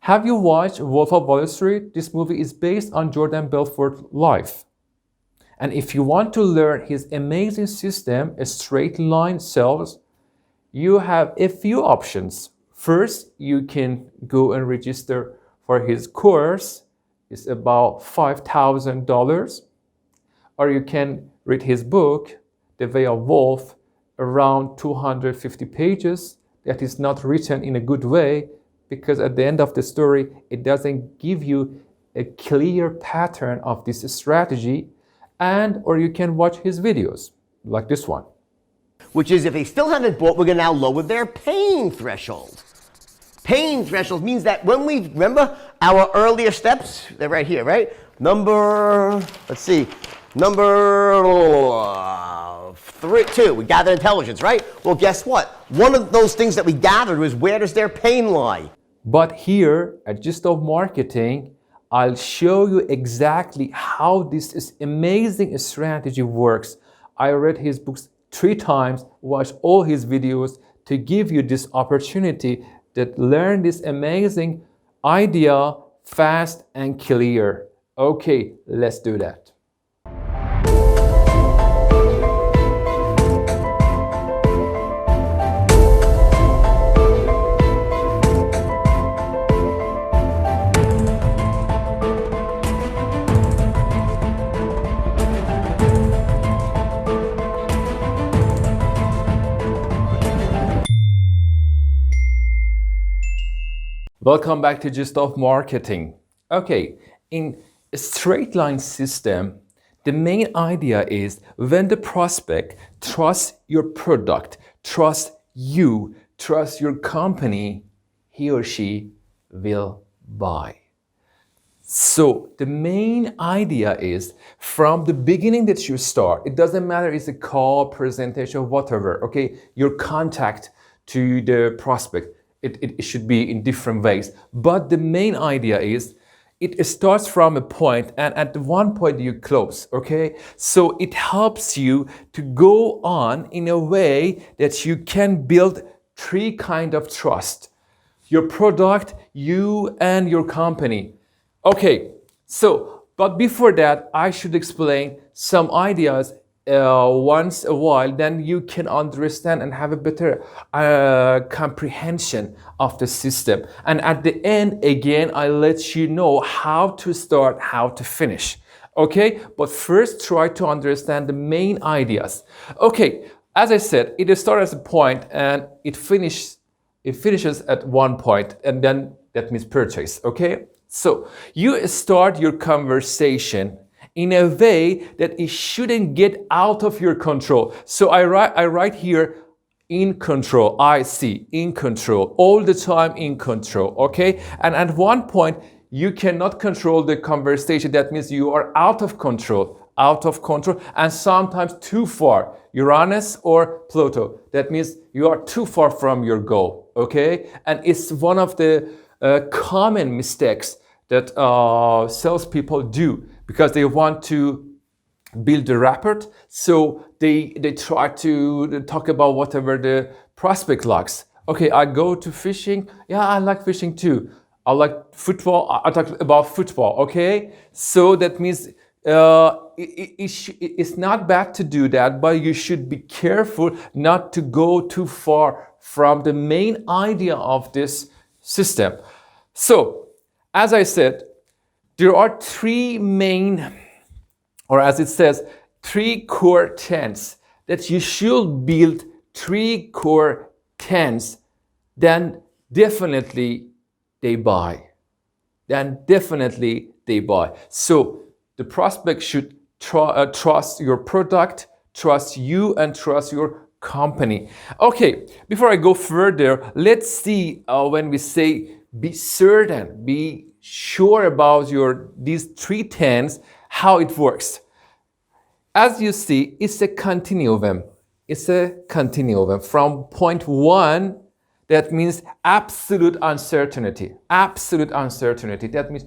Have you watched Wolf of Wall Street? This movie is based on Jordan Belfort's life. And if you want to learn his amazing system, a straight line sales, you have a few options. First, you can go and register for his course. It's about $5,000. Or you can read his book, The Way of Wolf, around 250 pages. That is not written in a good way, because at the end of the story, it doesn't give you a clear pattern of this strategy. Or you can watch his videos, like this one. Which is, if they still haven't bought, we're going to now lower their pain threshold. Pain threshold means that when we, remember our earlier steps, they're right here, right? Number 2, we gather intelligence, right? Well, guess what? One of those things that we gathered was, where does their pain lie? But here at Gist of Marketing, I'll show you exactly how this amazing strategy works. I read his books 3 times, watched all his videos to give you this opportunity to learn this amazing idea fast and clear. Okay, let's do that. Welcome back to Gist of Marketing. Okay, in a straight line system, the main idea is when the prospect trusts your product, trusts you, trusts your company, he or she will buy. So the main idea is from the beginning that you start, it doesn't matter if it's a call, presentation, whatever, okay, your contact to the prospect. It should be in different ways. But the main idea is it starts from a point and at one point you close, okay? So it helps you to go on in a way that you can build 3 kinds of trust. Your product, you, and your company. Okay, so, but before that, I should explain some ideas once a while, then you can understand and have a better comprehension of the system. And at the end, again, I let you know how to start, how to finish. Okay, but first try to understand the main ideas. Okay, as I said, it starts as a point and it finishes at one point, and then that means purchase. Okay, so you start your conversation in a way that it shouldn't get out of your control. So I write here, in control, in control, all the time in control, okay? And at one point, you cannot control the conversation. That means you are out of control, and sometimes too far. Uranus or Pluto, that means you are too far from your goal, okay? And it's one of the common mistakes that salespeople do, because they want to build a rapport, so they try to talk about whatever the prospect likes. Okay, I go to fishing. Yeah, I like fishing too. I like football. I talk about football. Okay, so that means it's not bad to do that, but you should be careful not to go too far from the main idea of this system. So, as I said, there are 3 main, or as it says, 3 core tenets that you should build. 3 core tenets, then definitely they buy. So the prospect should trust your product, trust you, and trust your company. Okay, before I go further, let's see when we say be certain, be sure about these 3 tenets, how it works. As you see, it's a continuum. From point 1, that means absolute uncertainty. That means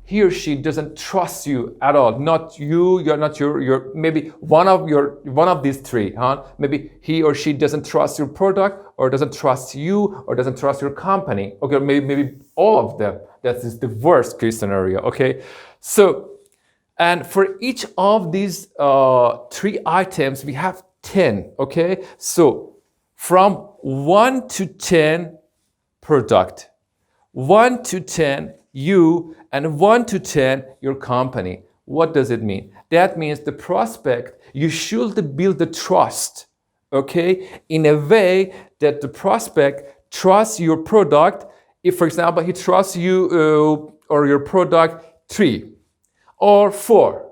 he or she doesn't trust you at all. Not you, you're not your maybe one of these three, huh? Maybe he or she doesn't trust your product, or doesn't trust you, or doesn't trust your company. Okay, maybe all of them. That is the worst case scenario. Okay, so and for each of these three items, we have 10. Okay, so from 1 to 10 product, 1 to 10 you, and 1 to 10 your company. What does it mean? That means the prospect, you should build the trust, okay, in a way that the prospect trusts your product. If, for example, he trusts you or your product 3 or 4,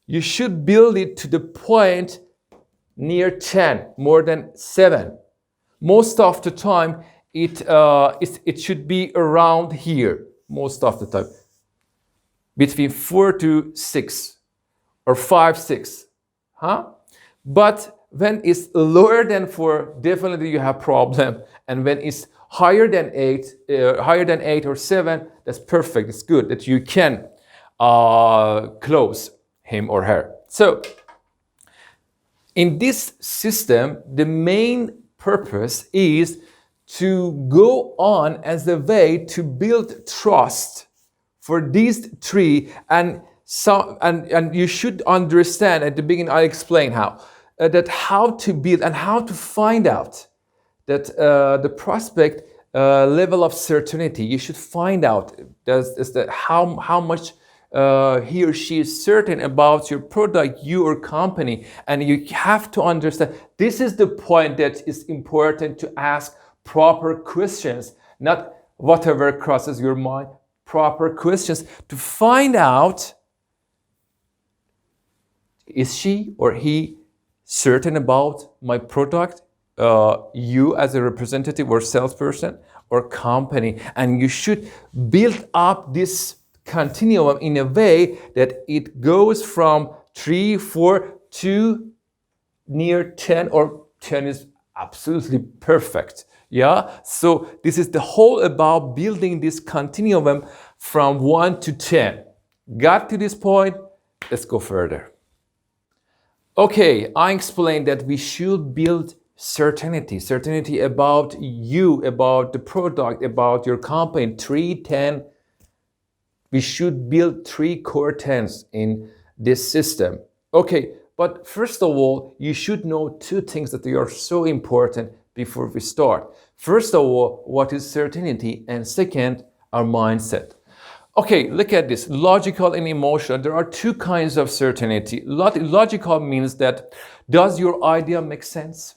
you should build it to the point near 10, more than 7. Most of the time, it should be around here. Most of the time, between 4 to 6 or 5, 6, huh? But when it's lower than 4, definitely you have problem. And when it's higher than 8 or 7, that's perfect. It's good that you can close him or her. So in this system, the main purpose is to go on as a way to build trust for these three. And you should understand at the beginning, I explain how to build and how to find out that the prospect level of certainty. You should find out how much he or she is certain about your product, you or company. And you have to understand, this is the point that is important to ask proper questions, not whatever crosses your mind, proper questions to find out, is she or he certain about my product, you as a representative or salesperson or company. And you should build up this continuum in a way that it goes from 3, 4 to near 10, or 10 is absolutely perfect. Yeah, so this is the whole about building this continuum from 1 to 10. Got to this point? Let's go further. Okay, I explained that we should build certainty about you, about the product, about your company. 3, 10. We should build 3 core 10s in this system. Okay, but first of all, you should know 2 things that are so important before we start. First of all, what is certainty? And second, our mindset. Okay, look at this, logical and emotional. There are 2 kinds of certainty. Logical means that, does your idea make sense?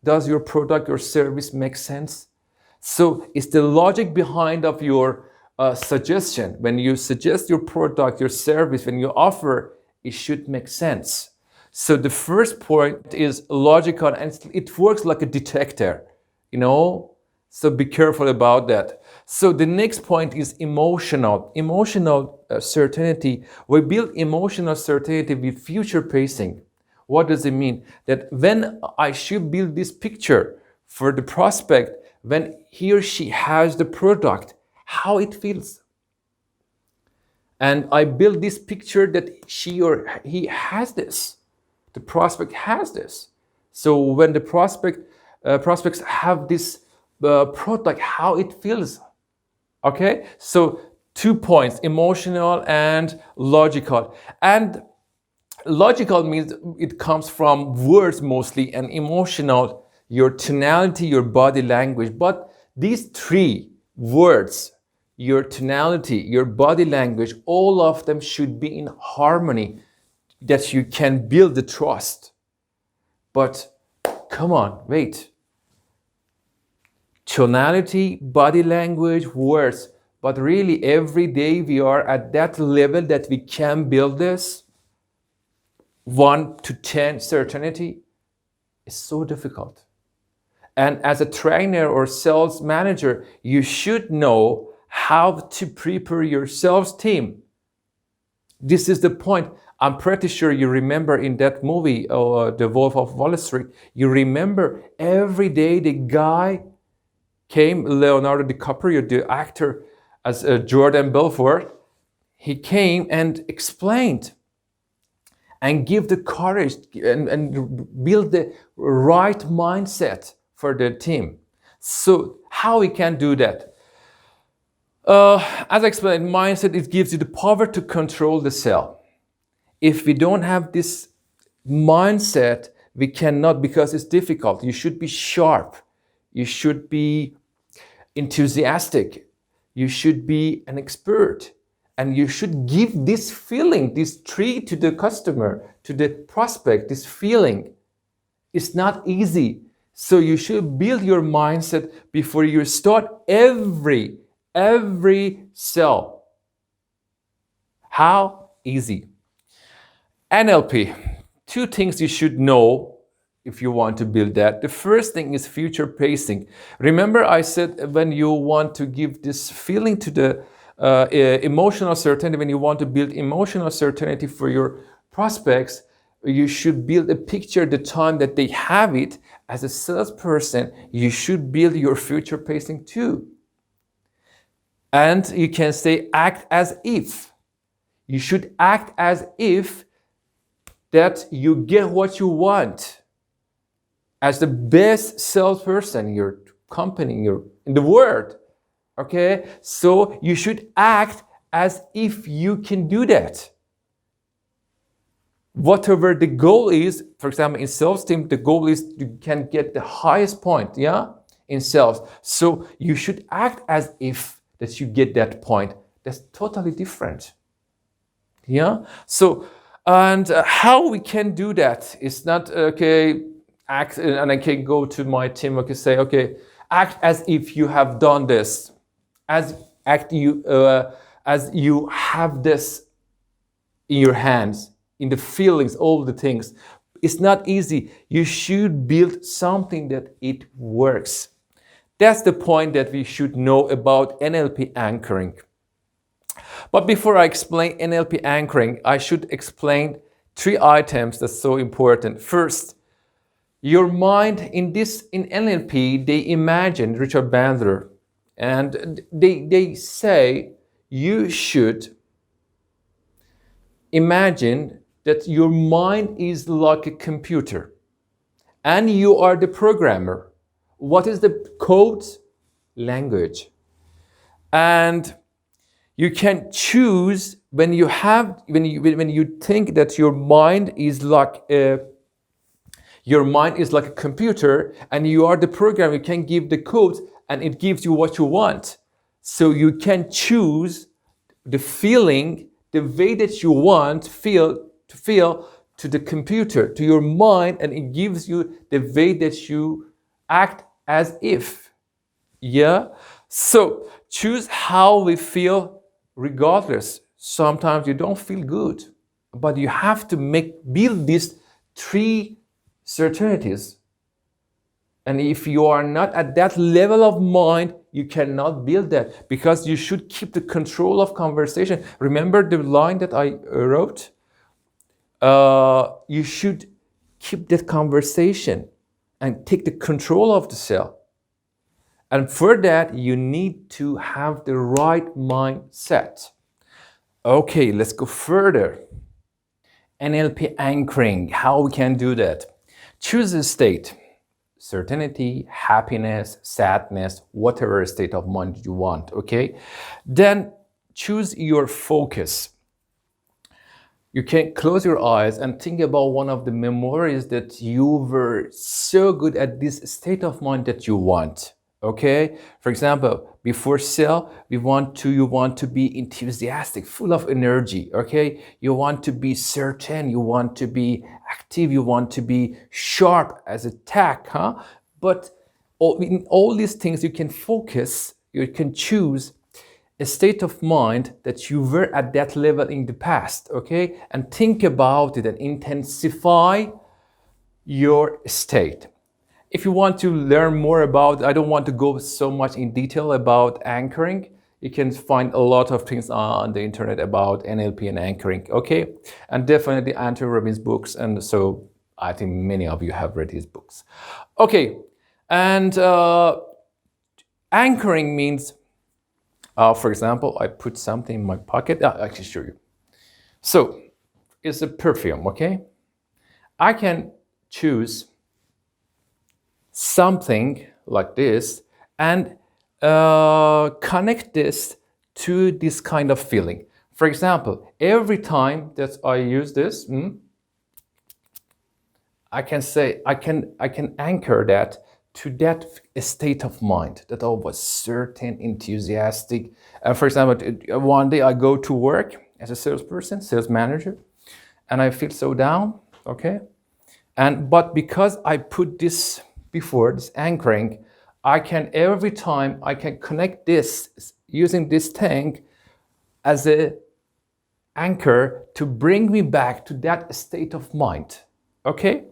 Does your product or service make sense? So it's the logic behind of your suggestion. When you suggest your product, your service, when you offer, it should make sense. So the first point is logical, and it works like a detector, you know? So be careful about that. So the next point is emotional. Emotional certainty. We build emotional certainty with future pacing. What does it mean? That when I should build this picture for the prospect, when he or she has the product, how it feels. And I build this picture that she or he has this. The prospect has this. So when the prospects have this product, how it feels. Okay, so 2 points, emotional and logical. And logical means it comes from words mostly, and emotional, your tonality, your body language. But these 3 words, your tonality, your body language, all of them should be in harmony, that you can build the trust. But come on, wait. Tonality, body language, words. But really, every day we are at that level that we can build this 1 to 10 certainty. It's so difficult. And as a trainer or sales manager, you should know how to prepare your sales team. This is the point. I'm pretty sure you remember in that movie, The Wolf of Wall Street, you remember every day the guy came, Leonardo DiCaprio, the actor, as Jordan Belfort. he came and explained and give the courage and build the right mindset for the team. So how we can do that? As I explained, mindset, it gives you the power to control the cell. If we don't have this mindset, we cannot, because it's difficult. You should be sharp. You should be enthusiastic. You should be an expert. And you should give this feeling, this tree to the customer, to the prospect, this feeling. It's not easy. So you should build your mindset before you start every sell. How? Easy. NLP. 2 things you should know if you want to build that. The first thing is future pacing. Remember I said when you want to give this feeling to the emotional certainty, when you want to build emotional certainty for your prospects, you should build a picture the time that they have it. As a salesperson, you should build your future pacing too. And you can say act as if. You should act as if that you get what you want. As the best salesperson in your company, in the world. Okay, so you should act as if you can do that. Whatever the goal is, for example, in sales team, the goal is you can get the highest point, in sales. So you should act as if that you get that point. That's totally different. So, and how we can do that? It's not, okay, act, and I can go to my team, okay, say, okay, act as if you have done this. As you have this in your hands, in the feelings, all the things. It's not easy. You should build something that it works. That's the point that we should know about NLP anchoring. But before I explain NLP anchoring, I should explain 3 items that's so important. First, your mind in NLP, they imagine, Richard Bandler, and they say you should imagine that your mind is like a computer and you are the programmer. What is the code? Language. And you can choose when you think that your mind is like a computer and you are the programmer. You can give the code and it gives you what you want. So you can choose the feeling, the way that you want to feel to the computer, to your mind, and it gives you the way that you act as if. So choose how we feel regardless. Sometimes you don't feel good, but you have to build these 3 certainties. And if you are not at that level of mind, you cannot build that, because you should keep the control of conversation. Remember the line that I wrote? You should keep that conversation and take the control of the cell. And for that, you need to have the right mindset. Okay, let's go further. NLP anchoring, how we can do that. Choose a state. Certainty, happiness, sadness, whatever state of mind you want, okay? Then choose your focus. You can close your eyes and think about one of the memories that you were so good at this state of mind that you want, okay? For example, before sale, you want to be enthusiastic, full of energy, okay? You want to be certain, you want to be active, you want to be sharp as a tack, But in all these things, you can focus, you can choose a state of mind that you were at that level in the past, okay? And think about it and intensify your state. If you want to learn more about, I don't want to go so much in detail about anchoring. You can find a lot of things on the internet about NLP and anchoring, okay? And definitely Anthony Robbins' books, and so I think many of you have read his books. Okay, and anchoring means For example, I put something in my pocket. I can show you. So it's a perfume, okay? I can choose something like this and connect this to this kind of feeling. For example, every time that I use this, I can say I can anchor that to that state of mind that I was certain, enthusiastic. For example, one day I go to work as a salesperson, sales manager, and I feel so down, okay? But because I put this before, this anchoring, I can every time I can connect this using this thing as a anchor to bring me back to that state of mind, okay?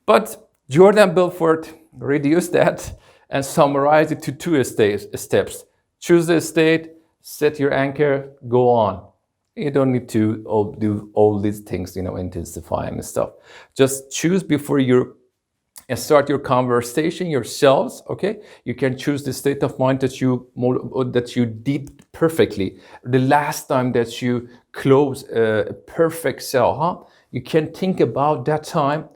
But Jordan Belfort reduced that and summarized it to two steps. Choose the state, set your anchor, go on. You don't need to do all these things, intensify and stuff. Just choose before you start your conversation yourselves, okay? You can choose the state of mind that you did perfectly. The last time that you closed a perfect sale, You can think about that time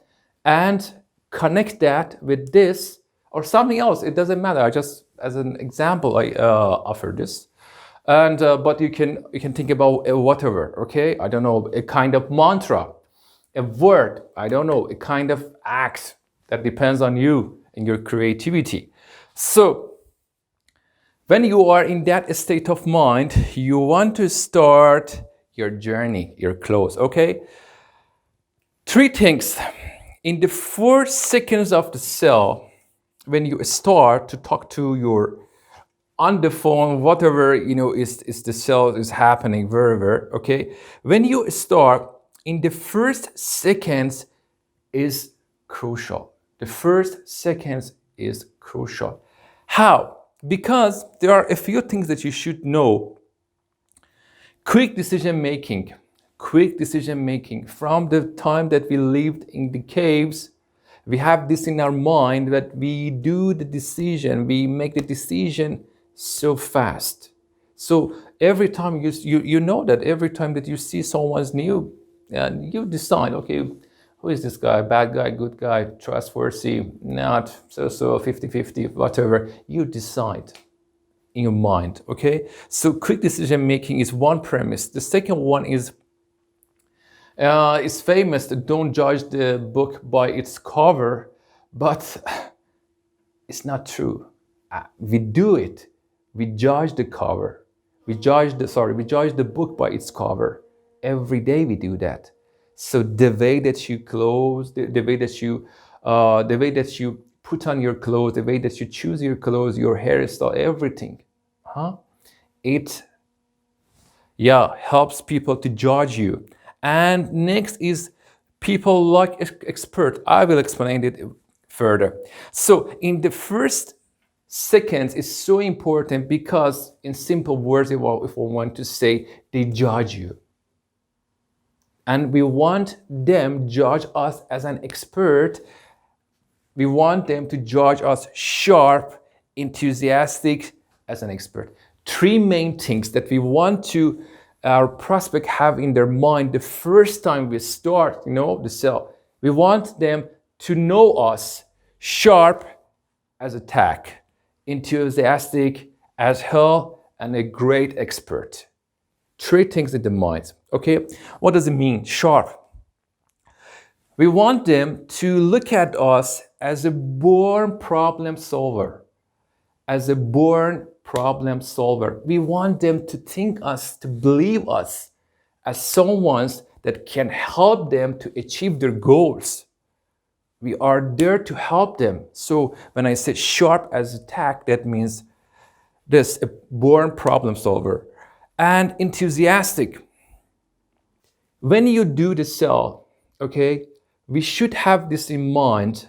and connect that with this or something else. It doesn't matter. I just, as an example, I offer this. And but you can think about whatever, okay? I don't know, a kind of mantra, a word, I don't know, a kind of act that depends on you and your creativity. So when you are in that state of mind, you want to start your journey, your close, okay? Three things. In the 4 seconds of the cell, when you start to talk to your on the phone, whatever, is the cell is happening, wherever, okay? When you start, in the first seconds is crucial. The first seconds is crucial. How? Because there are a few things that you should know. Quick decision making. From the time that we lived in the caves, we have this in our mind that we do the decision, we make the decision so fast. So every time you know that every time that you see someone's new, and you decide, okay, who is this guy? Bad guy, good guy, trustworthy, not so 50-50, whatever. You decide in your mind, okay? So quick decision making is one premise. The second one is it's famous that don't judge the book by its cover, but it's not true. We do it. We judge the cover. We judge the book by its cover. Every day we do that. So the way that you close, the way that you put on your clothes, the way that you choose your clothes, your hairstyle, everything, it helps people to judge you. And next is people like expert. I will explain it further. So in the first seconds is so important because in simple words, if I want to say, they judge you. And we want them judge us as an expert. We want them to judge us sharp, enthusiastic as an expert. 3 main things that we want to our prospect have in their mind the first time we start, the sell. We want them to know us sharp as a tack, enthusiastic as hell, and a great expert. 3 things in the mind, okay? What does it mean, sharp? We want them to look at us as a born problem solver, We want them to think us, to believe us as someone that can help them to achieve their goals. We are there to help them. So when I say sharp as a tack, that means this, a born problem solver. And enthusiastic. When you do the sell, okay, we should have this in mind,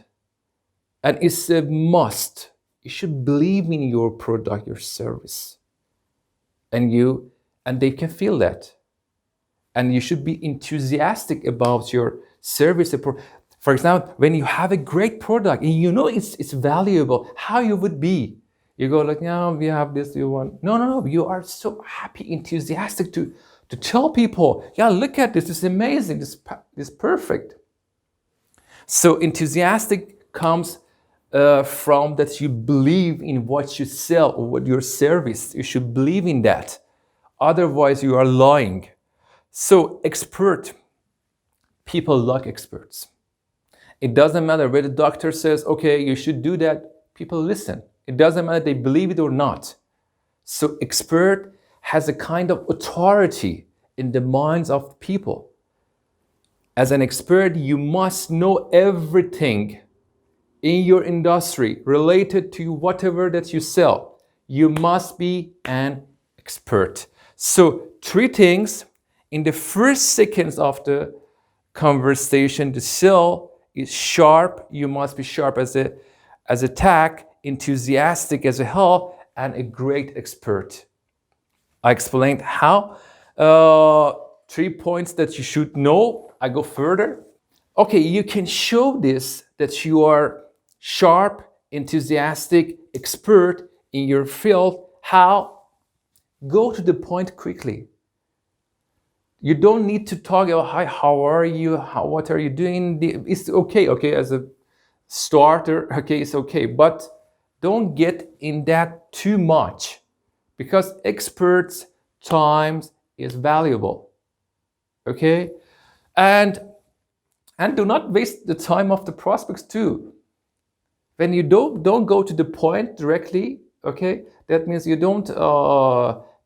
and it's a must. You should believe in your product, your service, and they can feel that. And you should be enthusiastic about your service. For example, when you have a great product and it's valuable, how you would be, You go like, no, we have this, you want. No, no, no. You are so happy, enthusiastic to tell people, yeah, look at this. This is amazing. This is perfect. So enthusiastic comes from that you believe in what you sell or what your service. You should believe in that. Otherwise, you are lying. So expert, people like experts. It doesn't matter where the doctor says, okay, you should do that. People listen. It doesn't matter if they believe it or not. So expert has a kind of authority in the minds of people. As an expert, you must know everything in your industry related to whatever that you sell. You must be an expert. So 3 things in the first seconds of the conversation. The sell is sharp. You must be sharp as a tack, enthusiastic as a hell, and a great expert. I explained how. 3 points that you should know. I go further. Okay, you can show this that you are sharp, enthusiastic, expert in your field. How? Go to the point quickly. You don't need to talk about, hi, how are you? What are you doing? It's okay, as a starter, okay, it's okay. But don't get in that too much because experts' time is valuable, okay? And do not waste the time of the prospects too. When you don't go to the point directly, okay, that means you don't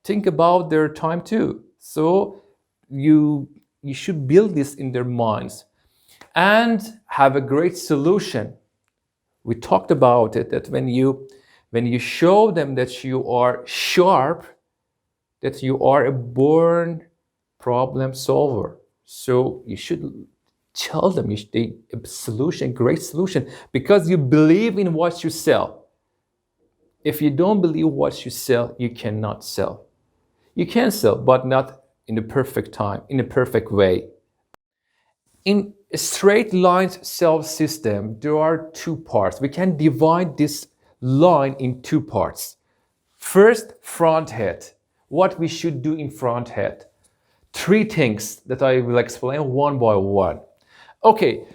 think about their time too. So you should build this in their minds and have a great solution. We talked about it, that when you show them that you are sharp, that you are a born problem solver. So you should tell them a solution, great solution, because you believe in what you sell. If you don't believe what you sell, you cannot sell. You can sell, but not in the perfect time, in a perfect way. In a straight line sales system, there are 2 parts. We can divide this line in 2 parts. First, front head. What we should do in front head. 3 things that I will explain one by one. Okay,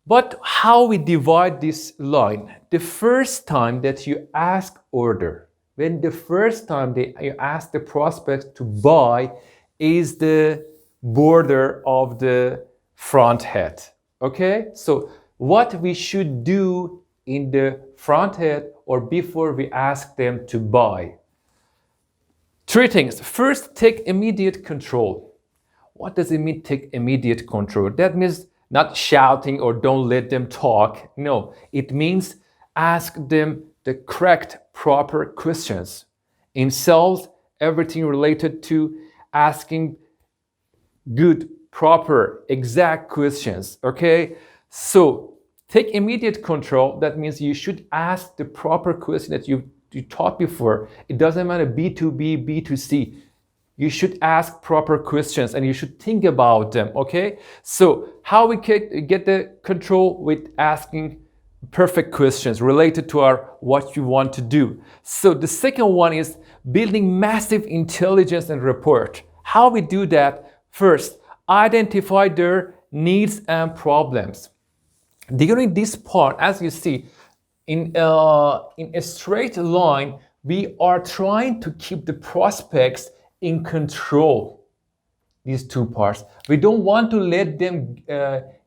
but how we divide this line? The first time that you ask order, when the first time you ask the prospect to buy, is the border of the front head. Okay, so what we should do in the front head or before we ask them to buy. 3 things. First, take immediate control. What does it mean, take immediate control? That means not shouting or don't let them talk. No, it means ask them the correct, proper questions. In sales, everything related to asking good, proper, exact questions, okay? So take immediate control. That means you should ask the proper question that you taught before. It doesn't matter B2B, B2C. You should ask proper questions and you should think about them, okay? So how we get the control with asking perfect questions related to what you want to do. So the second one is building massive intelligence and rapport. How we do that? First, identify their needs and problems. During this part, as you see, in a straight line, we are trying to keep the prospects in control. These 2 parts. We don't want to let them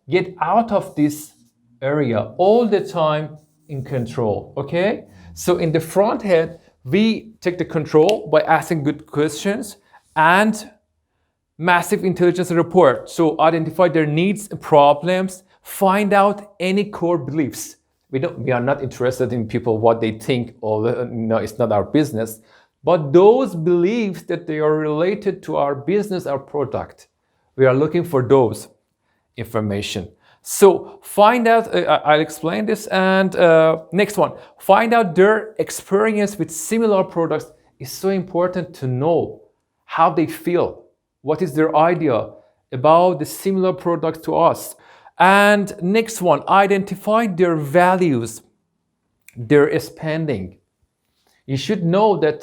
get out of this area all the time in control, okay? So in the front head, we take the control by asking good questions and massive intelligence and rapport. So identify their needs and problems, find out any core beliefs. We are not interested in people, what they think, or no, it's not our business. But those beliefs that they are related to our business, our product, we are looking for those information. So find out, I'll explain this, and next one, find out their experience with similar products. It's so important to know how they feel. What is their idea about the similar products to us? And next one, identify their values, their spending. You should know that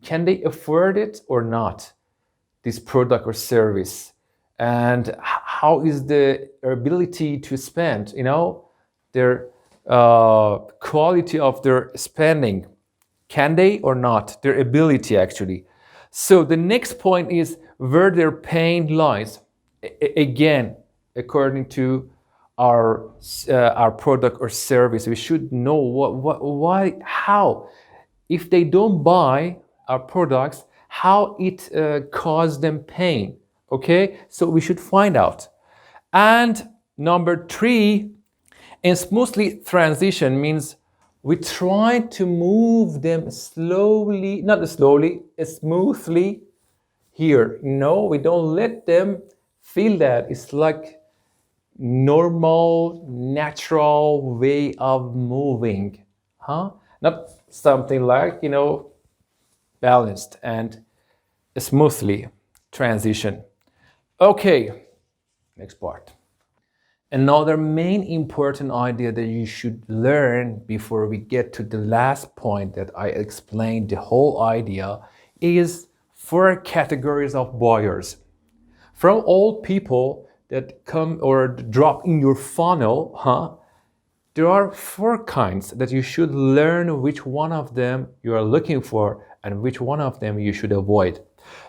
can they afford it or not, this product or service, and how is the ability to spend, their quality of their spending. Can they or not? Their ability actually. So the next point is where their pain lies. Again, according to our product or service, we should know why, how. If they don't buy our products, how it caused them pain. Okay, so we should find out. And number 3, and smoothly transition means we try to move them slowly, not slowly, smoothly here. No, we don't let them feel that. It's like normal, natural way of moving, Not something like, balanced and smoothly transition. Okay, next part. Another main important idea that you should learn before we get to the last point that I explained the whole idea is 4 categories of buyers. From all people that come or drop in your funnel, there are 4 kinds that you should learn which one of them you are looking for and which one of them you should avoid.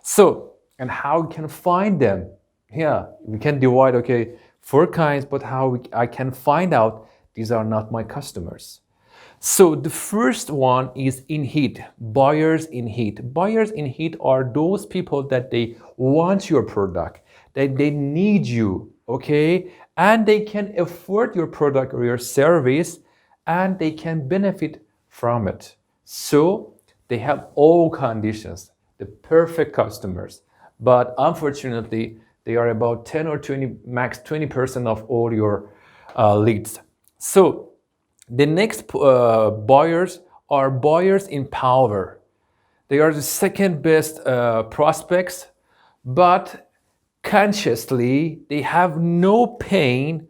So, and how you can find them? Yeah, we can divide, 4 kinds, but how I can find out these are not my customers. So the first one is in heat, buyers in heat. Buyers in heat are those people that they want your product, that they need you, and they can afford your product or your service, and they can benefit from it. So they have all conditions, the perfect customers. But unfortunately, they are about 10 or 20, max 20% of all your leads. So the next buyers are buyers in power. They are the second best prospects, but consciously they have no pain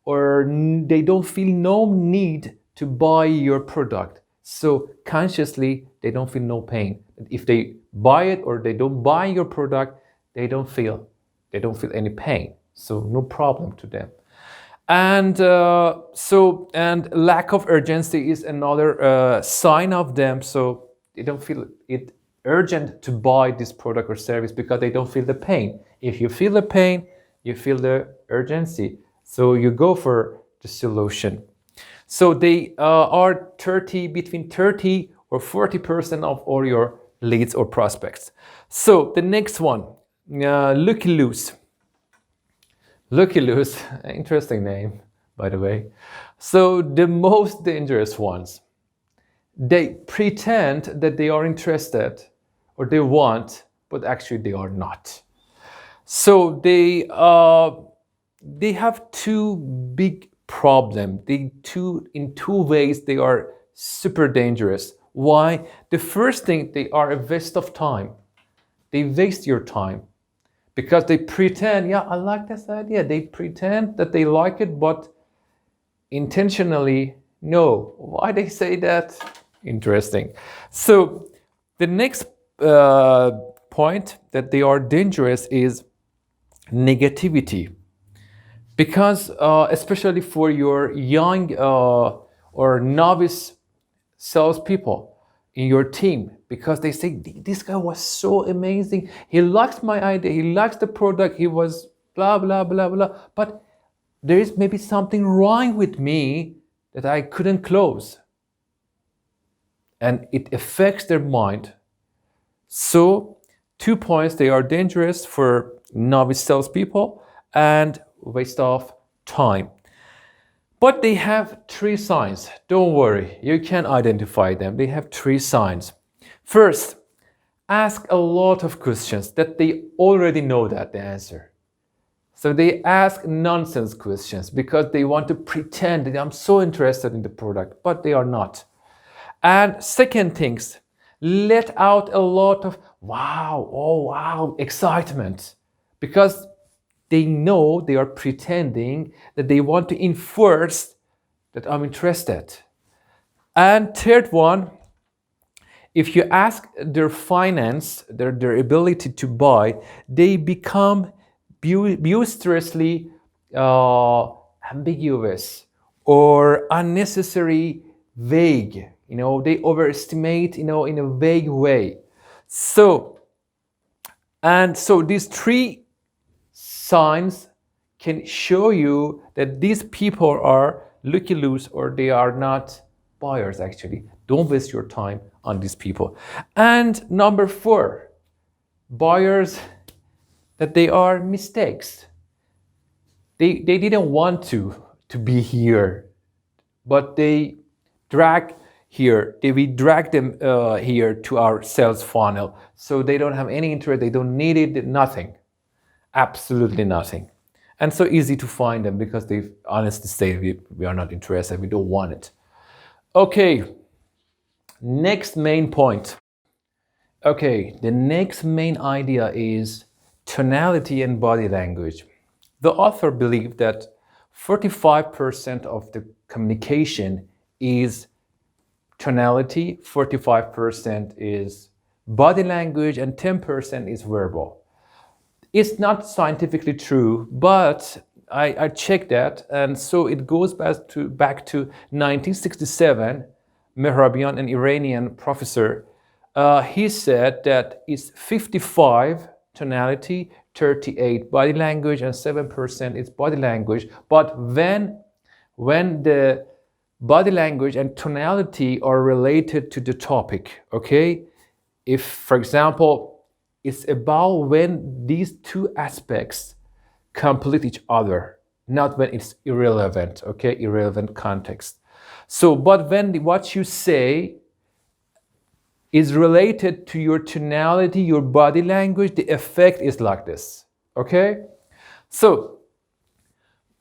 or they don't feel no need to buy your product. So consciously they don't feel no pain. If they buy it or they don't buy your product, they don't feel any pain. So no problem to them. And and lack of urgency is another sign of them. So they don't feel it urgent to buy this product or service because they don't feel the pain. If you feel the pain, you feel the urgency. So you go for the solution. So they are between 30 or 40% of all your leads or prospects. So the next one, Looky Loose. Looky Loose, interesting name, by the way. So the most dangerous ones, they pretend that they are interested or they want, but actually they are not. So they have 2 big problems. In 2 ways they are super dangerous. Why? The first thing, they are a waste of time. They waste your time. Because they pretend, I like this idea. They pretend that they like it, but intentionally, no. Why they say that? Interesting. So the next point that they are dangerous is negativity. Because especially for your young or novice salespeople in your team, because they say, this guy was so amazing. He likes my idea. He likes the product. He was blah, blah, blah, blah. But there is maybe something wrong with me that I couldn't close. And it affects their mind. So 2 points, they are dangerous for novice salespeople and waste of time. But they have 3 signs. Don't worry, you can identify them. They have 3 signs. First, ask a lot of questions that they already know that the answer. So they ask nonsense questions because they want to pretend that I'm so interested in the product, but they are not. And second things, let out a lot of wow, oh wow, excitement, because they know they are pretending that they want to enforce that I'm interested. And third one, If you ask their finance, their ability to buy, they become boisterously ambiguous or unnecessary vague. They overestimate, in a vague way. So these three signs can show you that these people are looky-loos or they are not buyers actually. Don't waste your time on these people. And number 4, buyers that they are mistakes. They didn't want to be here, but we drag them here to our sales funnel. So they don't have any interest, they don't need it, nothing. Absolutely nothing. And so easy to find them because they honestly say we are not interested, we don't want it. Okay, next main point. Okay, the next main idea is tonality and body language. The author believed that 45% of the communication is tonality, 45% is body language, and 10% is verbal. It's not scientifically true, but I checked that, and so it goes back to 1967. Mehrabian, an Iranian professor, he said that it's 55 tonality, 38 body language, and 7% is body language. But when the body language and tonality are related to the topic, okay? If, for example, it's about when these two aspects complete each other, not when it's irrelevant, okay? Irrelevant context. So, but when what you say is related to your tonality, your body language, the effect is like this, okay? So,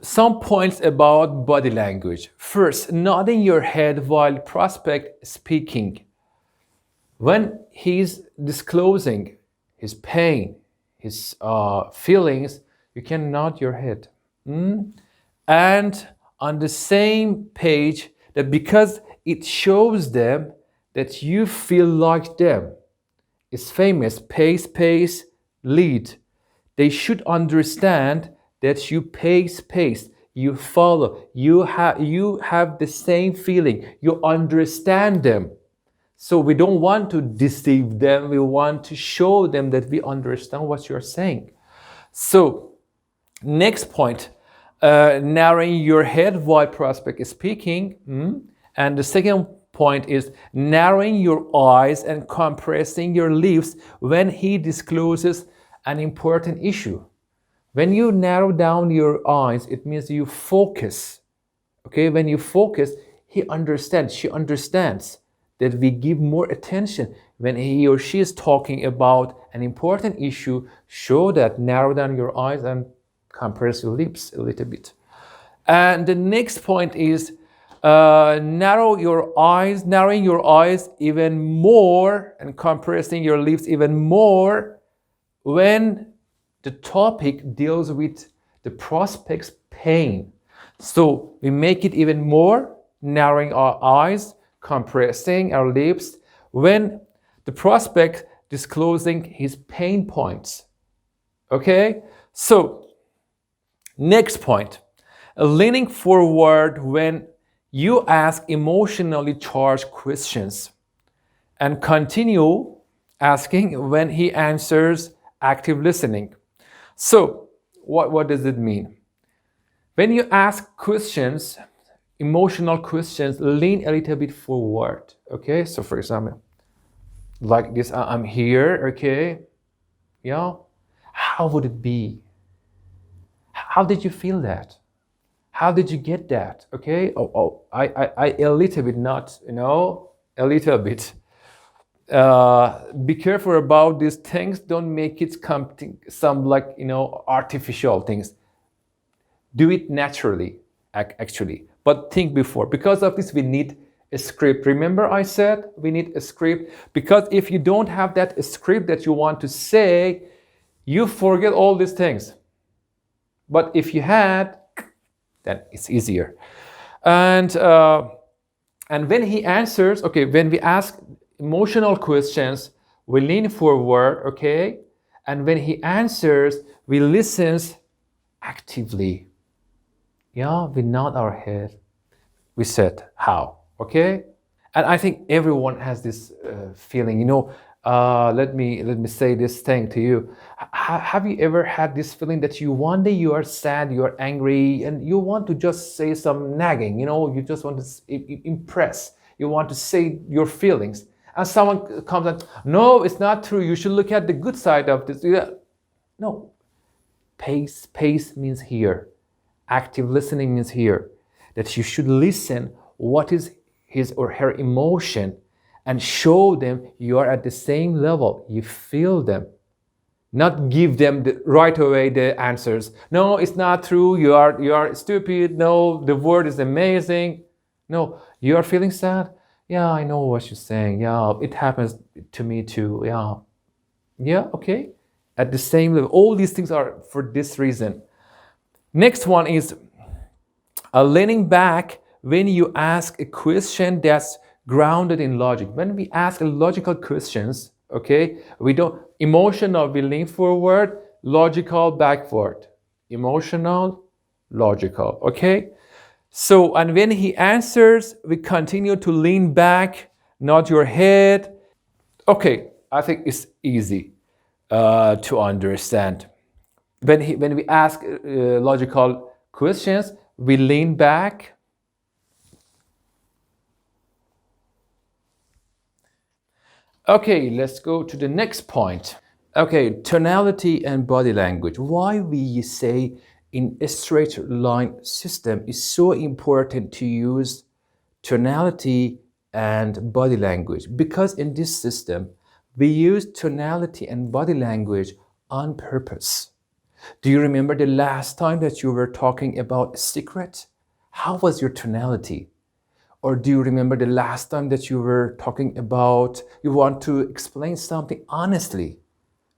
some points about body language. First, nodding your head while prospect speaking. When he's disclosing his pain, his feelings, you can nod your head. And on the same page, that because it shows them that you feel like them. It's famous, pace, lead. They should understand that you pace, you follow, you have the same feeling, you understand them. So we don't want to deceive them, we want to show them that we understand what you're saying. So, next point, narrowing your head while prospect is speaking. And the second point is narrowing your eyes and compressing your lips when he discloses an important issue. When you narrow down your eyes, it means you focus. Okay, when you focus, he understands, she understands that we give more attention when he or she is talking about an important issue. Show that, narrow down your eyes and compress your lips a little bit. And the next point is narrowing your eyes even more and compressing your lips even more when the topic deals with the prospect's pain. So we make it even more, narrowing our eyes, compressing our lips when the prospect disclosing his pain points. Okay? So, next point, leaning forward when you ask emotionally charged questions and continue asking when he answers, active listening. So, what does it mean? When you ask questions, emotional questions, lean a little bit forward, okay? So for example, like this, I'm here, okay? Yeah, how would it be? How did you feel that? How did you get that, okay? I a little bit, not, a little bit. Be careful about these things, don't make it some like, artificial things. Do it naturally, actually. But think before. Because of this, we need a script. Remember I said we need a script? Because if you don't have that script that you want to say, you forget all these things. But if you had, then it's easier. And when he answers, okay, when we ask emotional questions, we lean forward, okay? And when he answers, we listen actively. Yeah, we nod our head. We said, how, okay? And I think everyone has this feeling, let me say this thing to you. Have you ever had this feeling that you one day you are sad, you are angry, and you want to just say some nagging, you just want to impress, you want to say your feelings, and someone comes and, no, it's not true, you should look at the good side of this. Yeah. No, pace means here. Active listening means here that you should listen what is his or her emotion and show them you are at the same level. You feel them. Not give them right away the answers. No, it's not true. You are stupid. No, the word is amazing. No, you are feeling sad. Yeah, I know what you're saying. Yeah, it happens to me too. Yeah. Yeah, okay. At the same level. All these things are for this reason. Next one is leaning back when you ask a question that's grounded in logic. When we ask logical questions, okay, we don't, emotional, we lean forward, logical, backward. Emotional, logical, okay? So, and when he answers, we continue to lean back, nod your head. Okay, I think it's easy to understand. When we ask logical questions, we lean back. Okay, let's go to the next point. Okay, tonality and body language. Why we say in a straight line system is so important to use tonality and body language, because in this system we use tonality and body language on purpose. Do you remember the last time that you were talking about a secret? How was your tonality? Or do you remember the last time that you were talking about, you want to explain something honestly,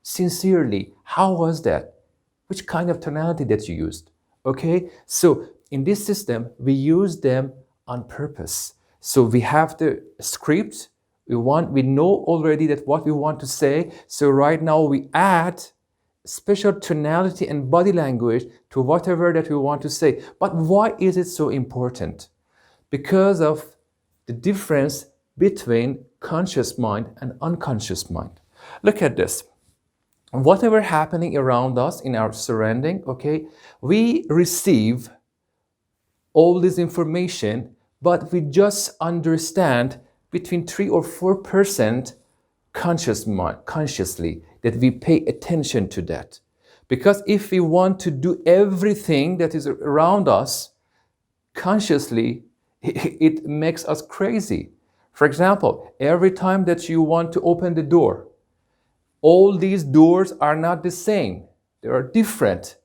sincerely? How was that? Which kind of tonality that you used? Okay, so in this system, we use them on purpose. So we have the script, we know already that what we want to say. So right now we add special tonality and body language to whatever that we want to say. But why is it so important? Because of the difference between conscious mind and unconscious mind. Look at this. Whatever happening around us in our surrounding, okay, we receive all this information, but we just understand between 3 or 4% consciously, that we pay attention to that. Because if we want to do everything that is around us consciously, it makes us crazy. For example, every time that you want to open the door, all these doors are not the same. They are different.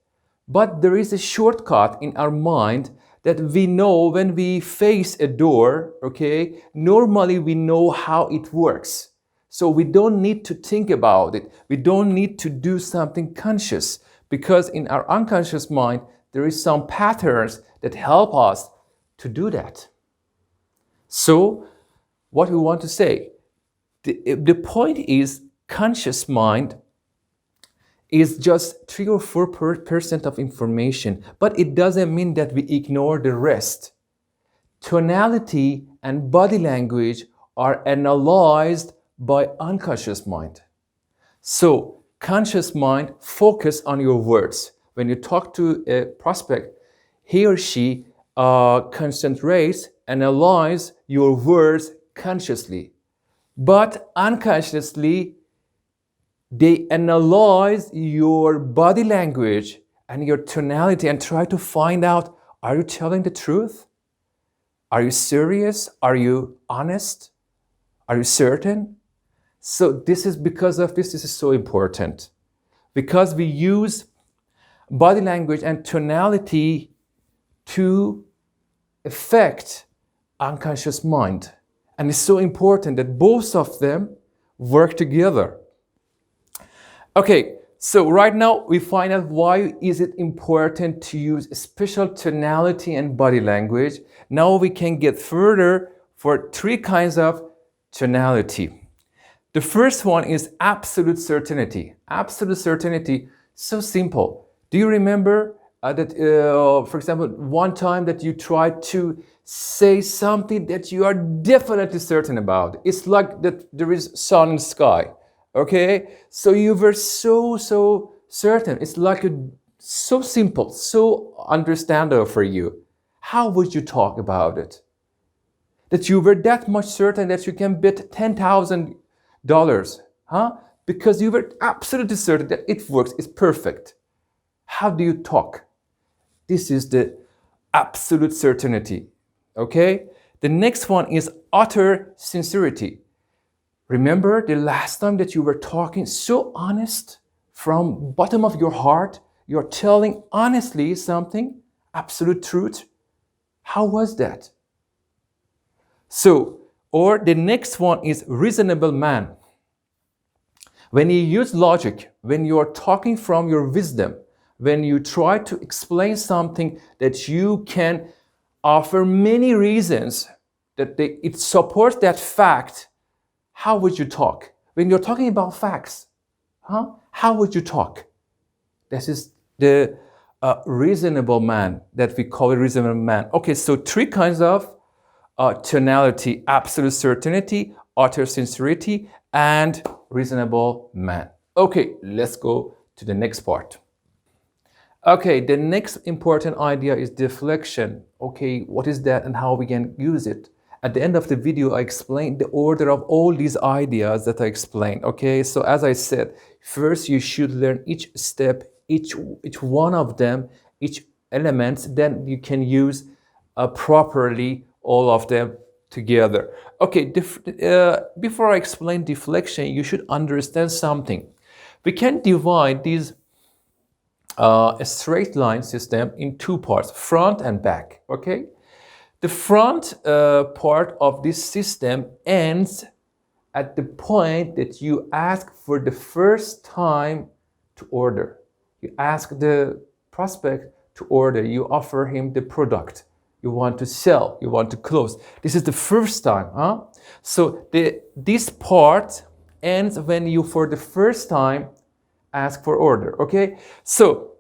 But there is a shortcut in our mind that we know when we face a door, okay, normally we know how it works. So we don't need to think about it. We don't need to do something conscious, because in our unconscious mind, there is some patterns that help us to do that. So what we want to say, the point is, conscious mind is just 3 or 4% of information, but it doesn't mean that we ignore the rest. Tonality and body language are analyzed by unconscious mind. So conscious mind focus on your words. When you talk to a prospect, he or she concentrates, analyze your words consciously. But unconsciously, they analyze your body language and your tonality and try to find out, are you telling the truth? Are you serious? Are you honest? Are you certain? So this is because of this is so important. Because we use body language and tonality to affect unconscious mind. And it's so important that both of them work together. Okay, so right now we find out why is it important to use special tonality and body language. Now we can get further for 3 kinds of tonality. The first one is absolute certainty. Absolute certainty, so simple. Do you remember that, for example, one time that you tried to say something that you are definitely certain about? It's like that there is sun in the sky, okay? So you were so certain. It's like so simple, so understandable for you. How would you talk about it? That you were that much certain that you can bet $10,000, huh? Because you were absolutely certain that it works, it's perfect. How do you talk? This is the absolute certainty, okay? The next one is utter sincerity. Remember the last time that you were talking so honest from bottom of your heart, you're telling honestly something, absolute truth. How was that? So, or the next one is reasonable man. When you use logic, when you are talking from your wisdom, when you try to explain something that you can offer many reasons that it supports that fact, how would you talk? When you're talking about facts, huh? How would you talk? This is the reasonable man that we call a reasonable man. Okay, so three kinds of tonality: absolute certainty, utter sincerity, and reasonable man. Okay, let's go to the next part. Okay, the next important idea is deflection. Okay, what is that and how we can use it? At the end of the video, I explained the order of all these ideas that I explained. Okay, so as I said, first you should learn each step, each one of them, each element, then you can use properly all of them together. Okay, before I explain deflection, you should understand something. We can divide these a straight line system in two parts, front and back, okay? The front part of this system ends at the point that you ask for the first time to order. You ask the prospect to order, you offer him the product. You want to sell, you want to close. This is the first time, huh? So this part ends when you, for the first time, ask for order, okay? So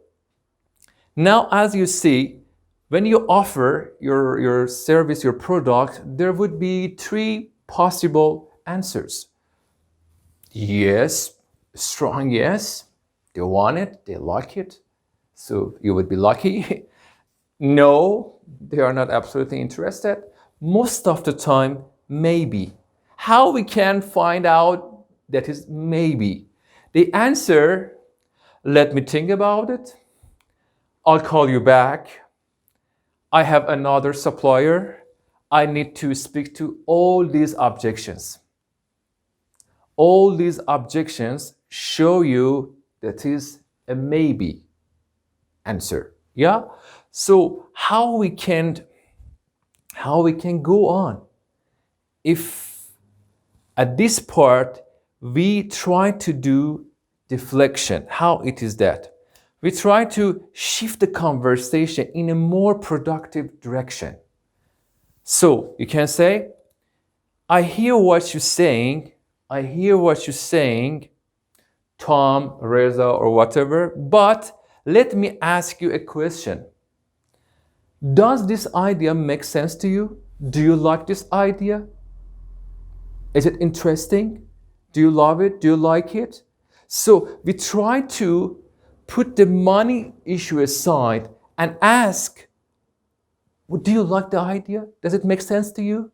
now, as you see, when you offer your service, your product, there would be three possible answers. Yes, strong yes, they want it, they like it, so you would be lucky. No, they are not absolutely interested. Most of the time, maybe. How we can find out that is maybe? The answer, let me think about it. I'll call you back. I have another supplier. I need to speak to all these objections. All these objections show you that is a maybe answer. Yeah? So how we can go on? If at this part we try to do deflection, how it is that? We try to shift the conversation in a more productive direction. So you can say, I hear what you're saying. I hear what you're saying, Tom, Reza, or whatever, but let me ask you a question. Does this idea make sense to you? Do you like this idea? Is it interesting? Do you love it? Do you like it? So we try to put the money issue aside and ask, do you like the idea? Does it make sense to you?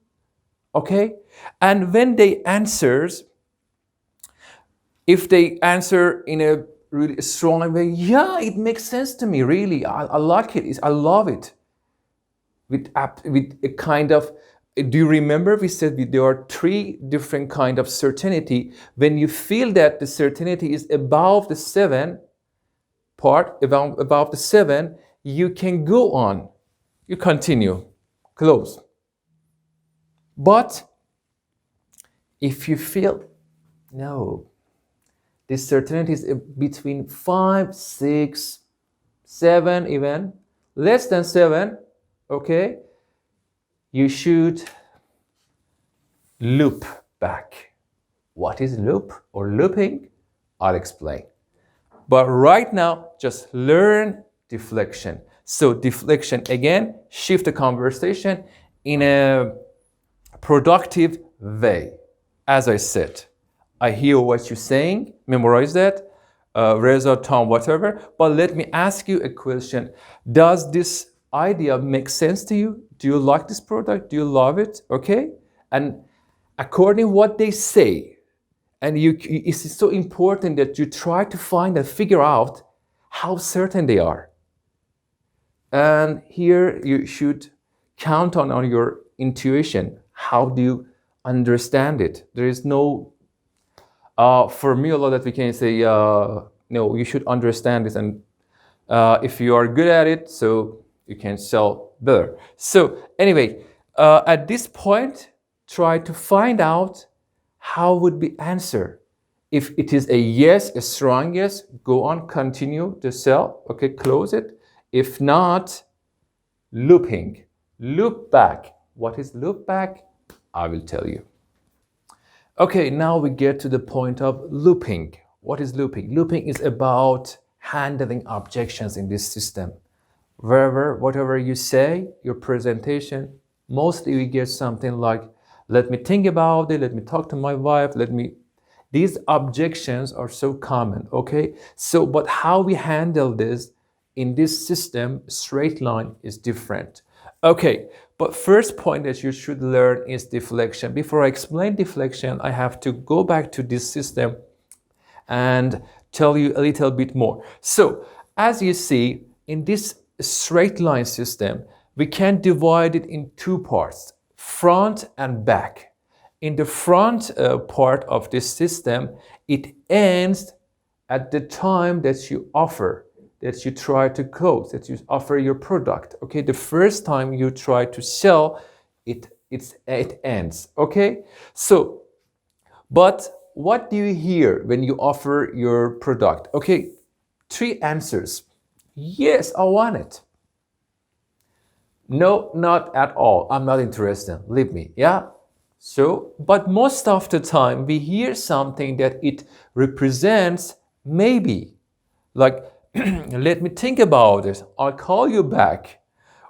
Okay? And when they answers, if they answer in a really strong way, yeah, it makes sense to me, really. I like it. I love it. With a kind of, do you remember we said there are three different kind of certainty. When you feel that the certainty is above the 7 part, above the 7, you can go on. You continue, close. But if you feel, no, this certainty is between 5, 6, 7 even, less than 7, okay, you should loop back. What is loop or looping? I'll explain. But right now, just learn deflection. So deflection, again, shift the conversation in a productive way. As I said, I hear what you're saying, memorize that, Reza, Tom, whatever. But let me ask you a question. Does this idea make sense to you? Do you like this product? Do you love it? Okay? And according what they say, and it's so important that you try to find and figure out how certain they are. And here you should count on your intuition. How do you understand it? There is no formula that we can say, no, you should understand this. And if you are good at it, so you can sell better. So anyway, at this point, try to find out how would be answer. If it is a yes, a strong yes, go on, continue to sell, okay, close it. If not, looping, loop back. What is loop back? I will tell you. Okay, now we get to the point of looping. What is looping? Looping is about handling objections in this system. Whatever you say, your presentation, mostly we get something like, let me think about it, let me talk to my wife, these objections are so common, okay? So, but how we handle this in this system, straight line is different. Okay, but first point that you should learn is deflection. Before I explain deflection, I have to go back to this system and tell you a little bit more. So, as you see, in this straight line system, we can divide it in two parts, front and back. In the front part of this system, it ends at the time that you offer, that you try to close, that you offer your product. Okay, the first time you try to sell, it ends. Okay, so, but what do you hear when you offer your product? Okay, 3 answers. Yes, I want it. No, not at all. I'm not interested. Leave me. Yeah. So, but most of the time we hear something that it represents maybe, like, let me think about it. I'll call you back.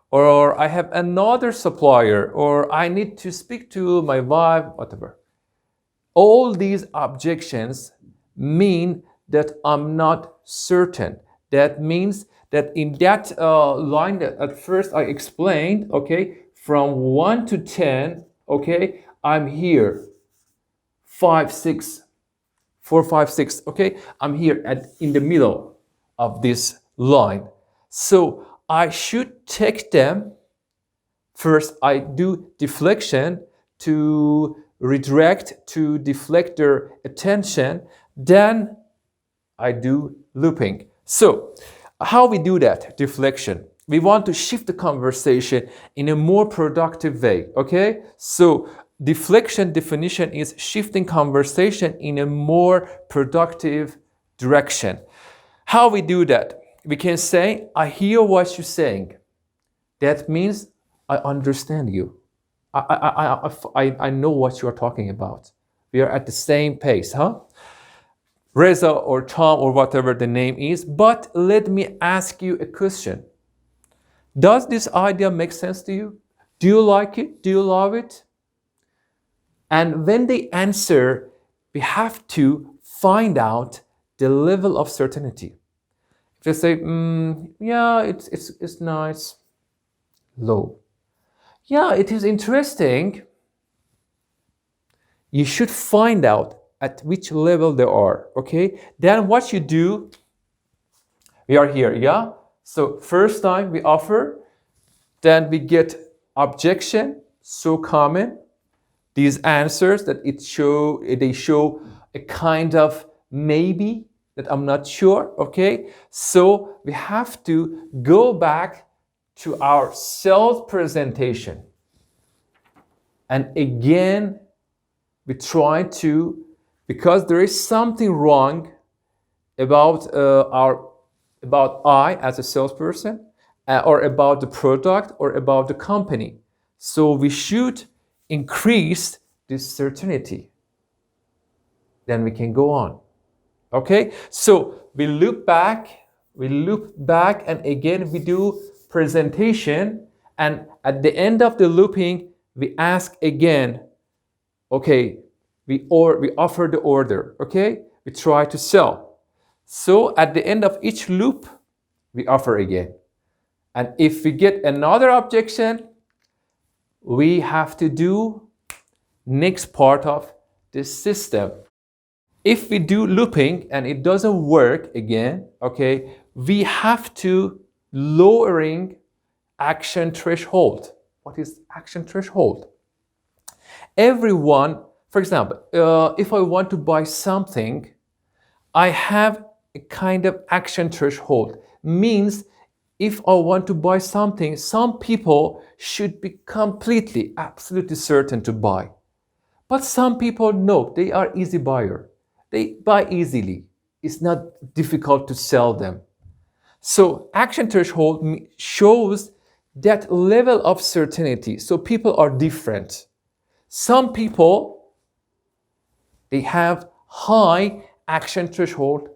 Or I have another supplier, or I need to speak to my wife, whatever. All these objections mean that I'm not certain. That means that in that line that at first I explained, okay, from 1 to 10, okay, I'm here, 5, 6, 4, 5, 6, okay, I'm here in the middle of this line. So I should take them. First, I do deflection to redirect, to deflect their attention. Then I do looping. So how we do that deflection? We want to shift the conversation in a more productive way, okay? So deflection definition is shifting conversation in a more productive direction. How we do that? We can say, I hear what you're saying. That means I understand you. I know what you are talking about. We are at the same pace, huh? Reza or Tom or whatever the name is. But let me ask you a question. Does this idea make sense to you? Do you like it? Do you love it? And when they answer, we have to find out the level of certainty. If they say, yeah, it's nice, low. Yeah, it is interesting. You should find out at which level they are, okay? Then what you do, we are here, yeah? So first time we offer, then we get objection, so common. These answers that they show a kind of maybe, that I'm not sure, okay? So we have to go back to our sales presentation. And again, we try to, because there is something wrong about I as a salesperson, or about the product, or about the company. So we should increase this certainty. then we can go on. Okay, so we loop back, and again we do presentation, and at the end of the looping, we ask again, okay, we offer the order, okay? We try to sell. So at the end of each loop, we offer again. And if we get another objection, we have to do next part of this system. If we do looping and it doesn't work again, okay, we have to lowering action threshold. What is action threshold? Everyone, for example, if I want to buy something, I have a kind of action threshold. Means if I want to buy something, some people should be completely, absolutely certain to buy. But some people, no, they are easy buyer. They buy easily. It's not difficult to sell them. So action threshold shows that level of certainty. So people are different. Some people, they have high action threshold.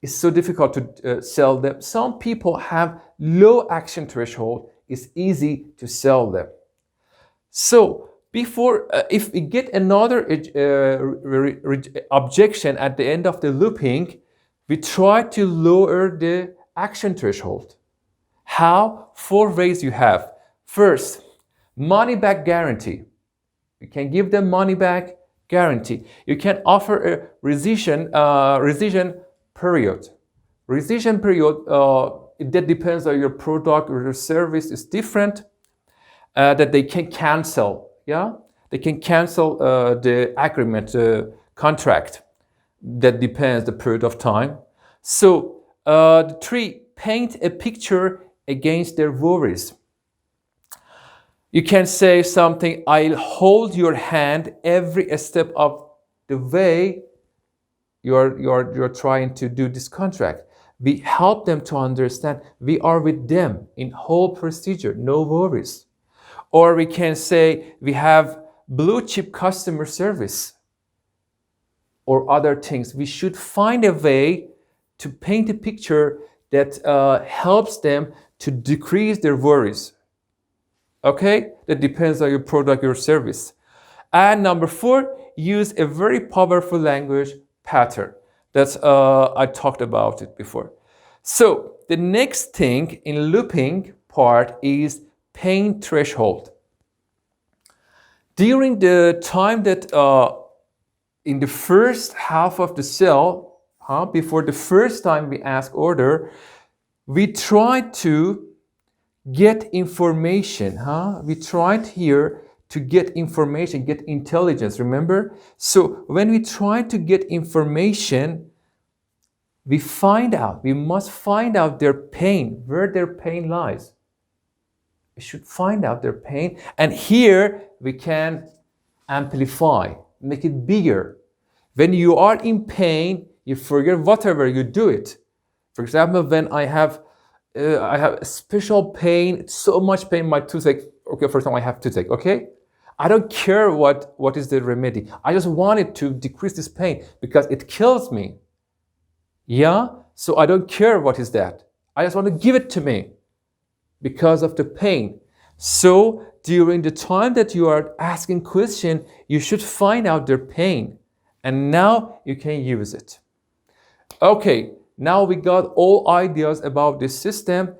It's so difficult to sell them. Some people have low action threshold. It's easy to sell them. So before, if we get another objection at the end of the looping, we try to lower the action threshold. How? 4 ways you have. First, money back guarantee. You can give them money back guarantee. You can offer a rescission period. Rescission period, that depends on your product or your service is different, that they can cancel, yeah? They can cancel the agreement, contract. That depends the period of time. So, 3, paint a picture against their worries. You can say something, I'll hold your hand every step of the way you're trying to do this contract. We help them to understand we are with them in whole procedure, no worries. Or we can say we have blue chip customer service or other things. We should find a way to paint a picture that helps them to decrease their worries. Okay, that depends on your product or service. And number 4, use a very powerful language pattern. That's I talked about it before. So the next thing in looping part is pain threshold. During the time that in the first half of the sale, before the first time we ask order, we try to get information, We tried here to get information, get intelligence, remember? So when we try to get information, we must find out their pain, where their pain lies. We should find out their pain. And here we can amplify, make it bigger. When you are in pain, you forget whatever you do it. For example, when I have a special pain, so much pain, my toothache. Okay, first time I have toothache, okay? I don't care what is the remedy. I just wanted to decrease this pain because it kills me. Yeah? So I don't care what is that. I just want to give it to me because of the pain. So during the time that you are asking question, you should find out their pain. And now you can use it. Okay. Now we got all ideas about this system,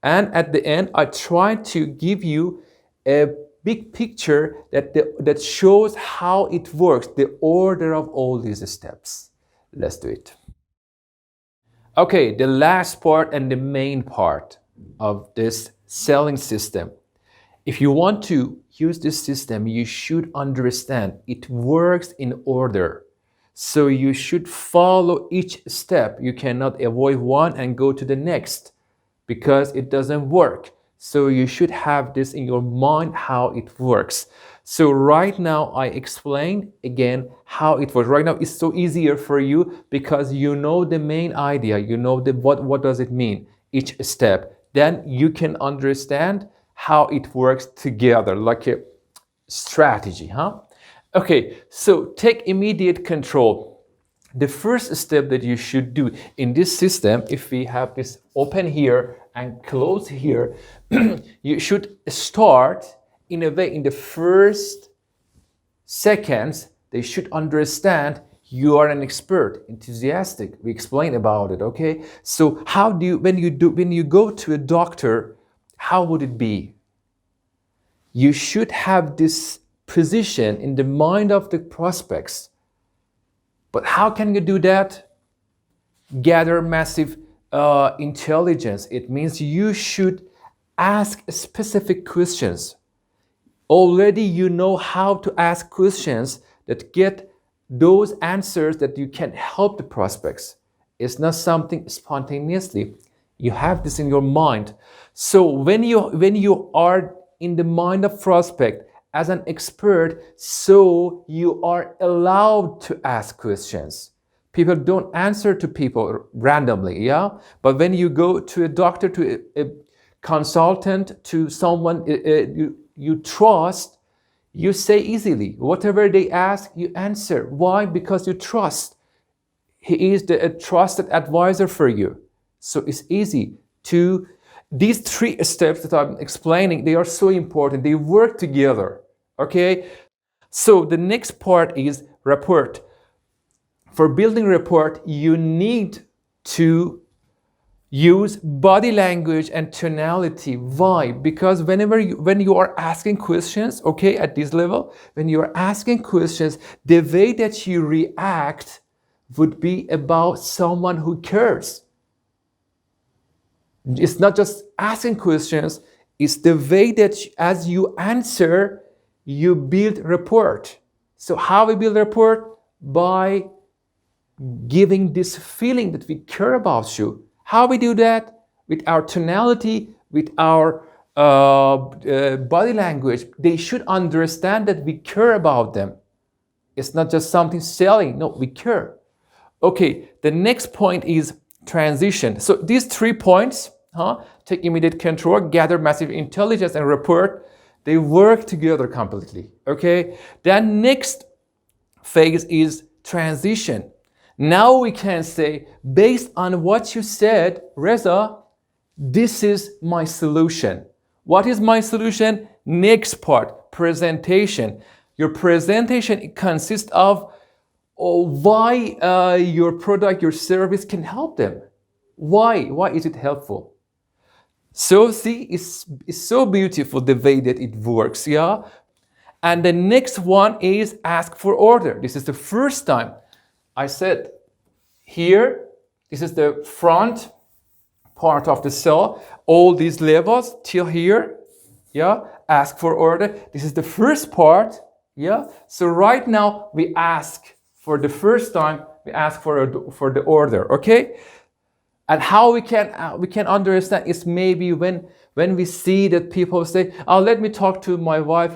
and at the end I try to give you a big picture that shows how it works, the order of all these steps. Let's do it. Okay, the last part and the main part of this selling system. If you want to use this system, you should understand it works in order. So you should follow each step. You cannot avoid one and go to the next because it doesn't work. So you should have this in your mind how it works. So right now I explained again how it works. Right now it's so easier for you because you know the main idea. You know what does it mean, each step. Then you can understand how it works together like a strategy, Okay, so take immediate control. the first step that you should do in this system, if we have this open here and close here, you should start in a way in the first seconds, they should understand you are an expert, enthusiastic. We explain about it, okay? So how do you, when you go to a doctor, how would it be? You should have this position in the mind of the prospects. But how can you do that? Gather massive intelligence. It means you should ask specific questions. Already you know how to ask questions that get those answers that you can help the prospects. It's not something spontaneously. You have this in your mind. So when you are in the mind of prospect as an expert, so you are allowed to ask questions. People don't answer to people randomly, yeah? But when you go to a doctor, to a consultant, to someone you trust, you say easily. Whatever they ask, you answer. Why? Because you trust. He is a trusted advisor for you. So it's easy to... These three steps that I'm explaining, they are so important. They work together, okay? So the next part is rapport. For building rapport, you need to use body language and tonality. Why? Because when you are asking questions, okay, at this level, when you are asking questions, the way that you react would be about someone who cares. It's not just asking questions, it's the way that as you answer, you build rapport. So how we build rapport? By giving this feeling that we care about you. How we do that? With our tonality, with our body language. They should understand that we care about them. It's not just something selling. No, we care. Okay, the next point is transition. So these 3 points, take immediate control, gather massive intelligence, and rapport, they work together completely. Okay, then next phase is transition. Now we can say, based on what you said, Reza, this is my solution. What is my solution? Next part, presentation. Your presentation consists of why your product, your service can help them. Why? Why is it helpful? So see, it's so beautiful the way that it works, yeah? And the next one is ask for order. This is the first time I said here, this is the front part of the cell, all these levels till here, yeah? Ask for order. This is the first part, yeah? So right now we ask for the first time, we ask for the order, okay? And how we can understand is maybe when we see that people say, oh, let me talk to my wife,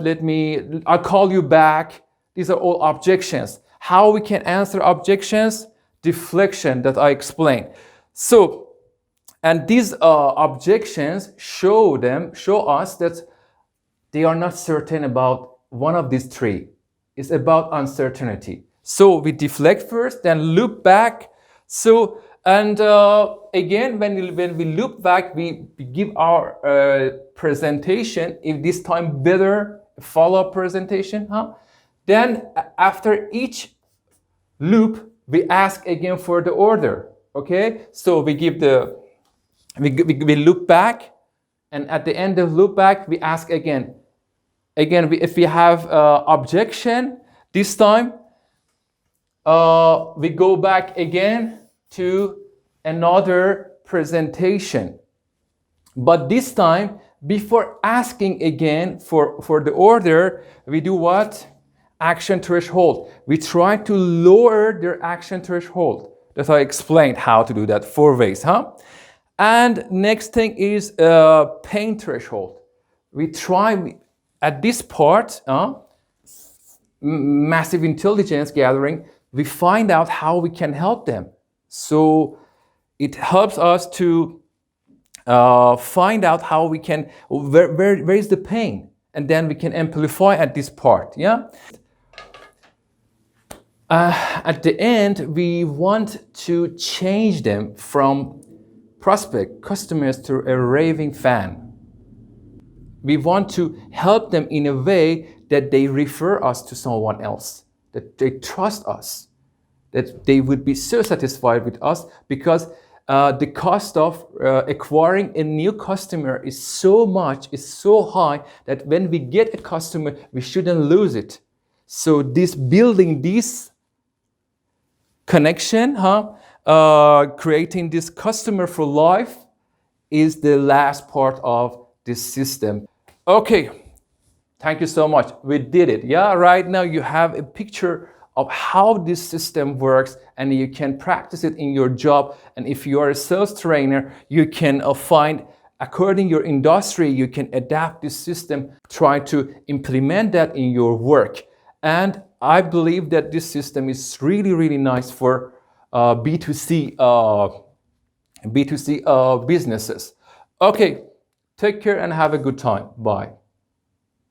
I'll call you back. These are all objections. How we can answer objections? Deflection that I explained. So, and these objections show us that they are not certain about one of these 3. It's about uncertainty. So we deflect first, then loop back. So, and again, when we loop back, we give our presentation, if this time better follow-up presentation, Then after each loop, we ask again for the order, okay? So we give we loop back, and at the end of loop back, we ask again. Again, if we have objection, this time, we go back again to another presentation. But this time, before asking again for the order, we do what? Action threshold. We try to lower their action threshold. That I explained how to do that 4 ways, And next thing is pain threshold. We try at this part, massive intelligence gathering, we find out how we can help them. So it helps us to find out how we can, where is the pain? And then we can amplify at this part, yeah? At the end, we want to change them from prospect customers to a raving fan. We want to help them in a way that they refer us to someone else, that they trust us, that they would be so satisfied with us, because the cost of acquiring a new customer is so much, is so high, that when we get a customer, we shouldn't lose it. So this building this connection, creating this customer for life is the last part of this system. Okay, thank you so much. We did it. Yeah, right now you have a picture of how this system works, and you can practice it in your job. And if you are a sales trainer, you can find, according to your industry, you can adapt this system, try to implement that in your work. And I believe that this system is really, really nice for B2C businesses. Okay, take care and have a good time. Bye.